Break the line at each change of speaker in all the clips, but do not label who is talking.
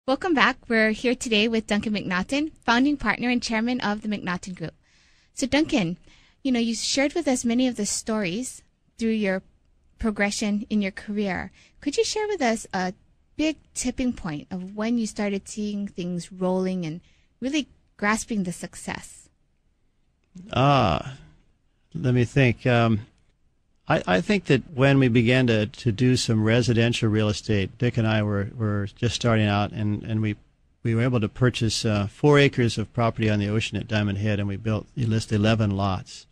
Welcome back. We're here today with Duncan MacNaughton, founding partner and chairman of the MacNaughton Group. So Duncan, you shared with us many of the stories through your progression in your career. Could you share with us a big tipping point of when you started seeing things rolling and really grasping the success?
Let me think. I think that when we began to do some residential real estate, Dick and I were just starting out, and we were able to purchase 4 acres of property on the ocean at Diamond Head, and we listed 11 lots.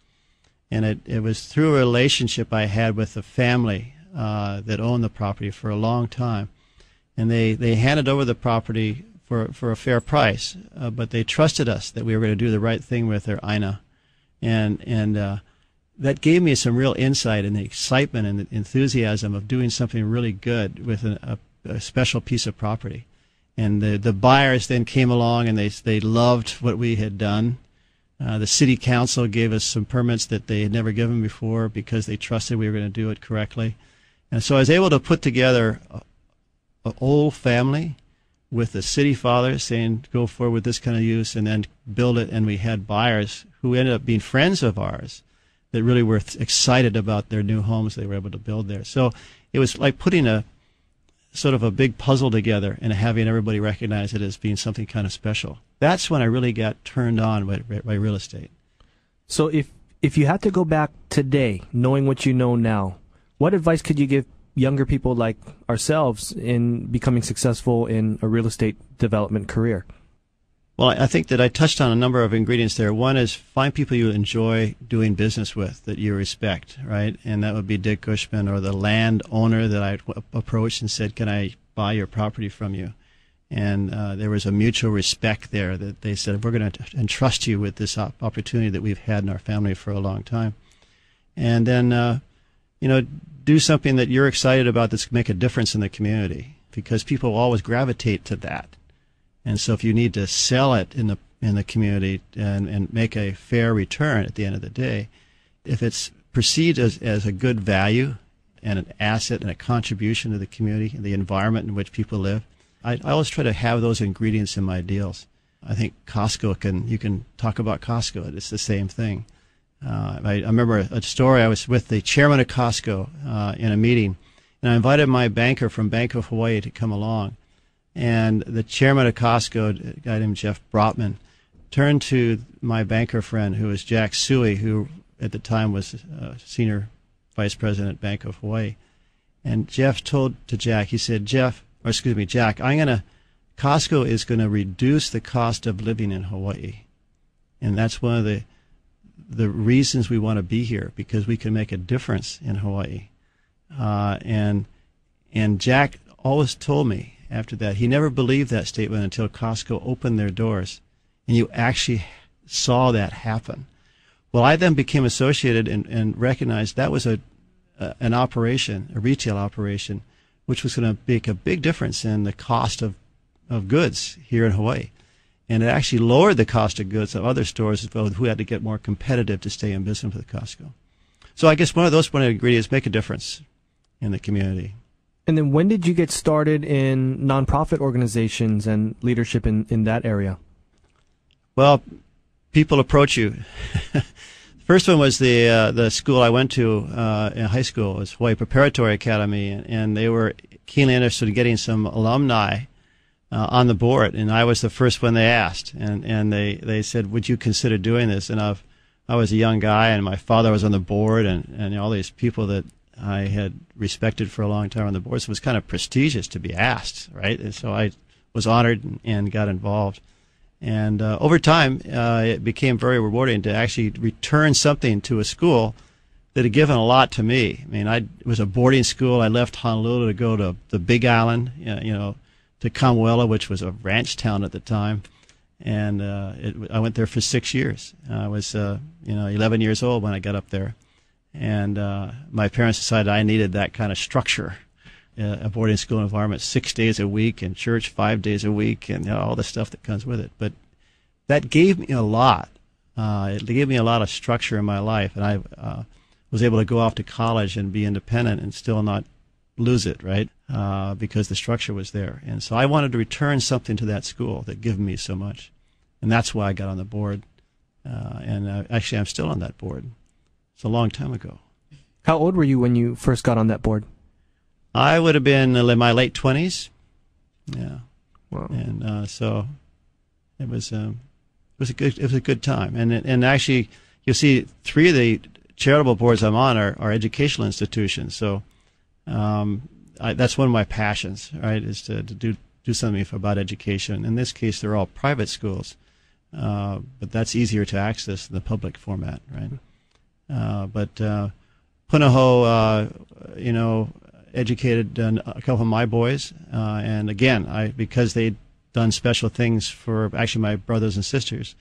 And it was through a relationship I had with the family that owned the property for a long time. And they handed over the property for a fair price, but they trusted us that we were going to do the right thing with their Ina. And that gave me some real insight in the excitement and the enthusiasm of doing something really good with a special piece of property. And the buyers then came along, and they loved what we had done. The city council gave us some permits that they had never given before because they trusted we were going to do it correctly. And so I was able to put together an old family with the city father saying, go forward with this kind of use, and then build it. And we had buyers who ended up being friends of ours that really were excited about their new homes they were able to build there. So it was like putting a sort of a big puzzle together and having everybody recognize it as being something kind of special. That's when I really got turned on by real estate.
So if you had to go back today, knowing what you know now, what advice could you give younger people like ourselves in becoming successful in a real estate development career?
Well, I think that I touched on a number of ingredients there. One is find people you enjoy doing business with, that you respect, right? And that would be Dick Gushman or the landowner that I approached and said, can I buy your property from you? And there was a mutual respect there that they said, we're going to entrust you with this opportunity that we've had in our family for a long time. And then, do something that you're excited about that's going to make a difference in the community, because people always gravitate to that. And so if you need to sell it in the community and make a fair return at the end of the day, if it's perceived as a good value and an asset and a contribution to the community and the environment in which people live, I always try to have those ingredients in my deals. I think Costco you can talk about Costco. It's the same thing. I remember a story. I was with the chairman of Costco in a meeting, and I invited my banker from Bank of Hawaii to come along. And the chairman of Costco, a guy named Jeff Brotman, turned to my banker friend, who was Jack Suey, who at the time was senior vice president at Bank of Hawaii. And Jeff told to Jack, he said, Jack, Costco is going to reduce the cost of living in Hawaii. And that's one of the reasons we want to be here, because we can make a difference in Hawaii. And Jack always told me, after that, he never believed that statement until Costco opened their doors, and you actually saw that happen. Well, I then became associated and recognized that was an operation, a retail operation, which was going to make a big difference in the cost of goods here in Hawaii. And it actually lowered the cost of goods of other stores as well, who had to get more competitive to stay in business with Costco. So I guess one of those ingredients make a difference in the community.
And then when did you get started in nonprofit organizations and leadership in that area?
Well, people approach you. First one was the school I went to in high school. It was Hawaii Preparatory Academy, and they were keenly interested in getting some alumni on the board, and I was the first one they asked. And they said, would you consider doing this? And I was a young guy, and my father was on the board, and all these people that I had respected for a long time on the board, so it was kind of prestigious to be asked, right? And so I was honored and got involved. And over time, it became very rewarding to actually return something to a school that had given a lot to me. I mean, it was a boarding school. I left Honolulu to go to the Big Island, to Kamuela, which was a ranch town at the time. And I went there for 6 years. I was 11 years old when I got up there. And my parents decided I needed that kind of structure, a boarding school environment, 6 days a week, and church 5 days a week, and all the stuff that comes with it. But that gave me a lot. It gave me a lot of structure in my life, and I was able to go off to college and be independent and still not lose it, right? Because the structure was there. And so I wanted to return something to that school that given me so much. And that's why I got on the board. Actually, I'm still on that board. It's a long time ago.
How old were you when you first got on that board?
I would have been in my late 20s. Yeah.
Wow.
And so it was a good time. And actually, you'll see 3 of the charitable boards I'm on are educational institutions. So that's one of my passions, right? Is to do something about education. In this case, they're all private schools, but that's easier to access in the public format, right? But Punahou, educated a couple of my boys, and again, because they'd done special things for actually my brothers and sisters,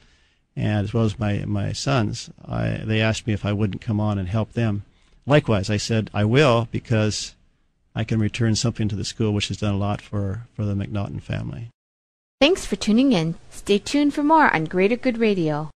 and as well as my sons, they asked me if I wouldn't come on and help them. Likewise, I said I will, because I can return something to the school which has done a lot for the MacNaughton family.
Thanks for tuning in. Stay tuned for more on Greater Good Radio.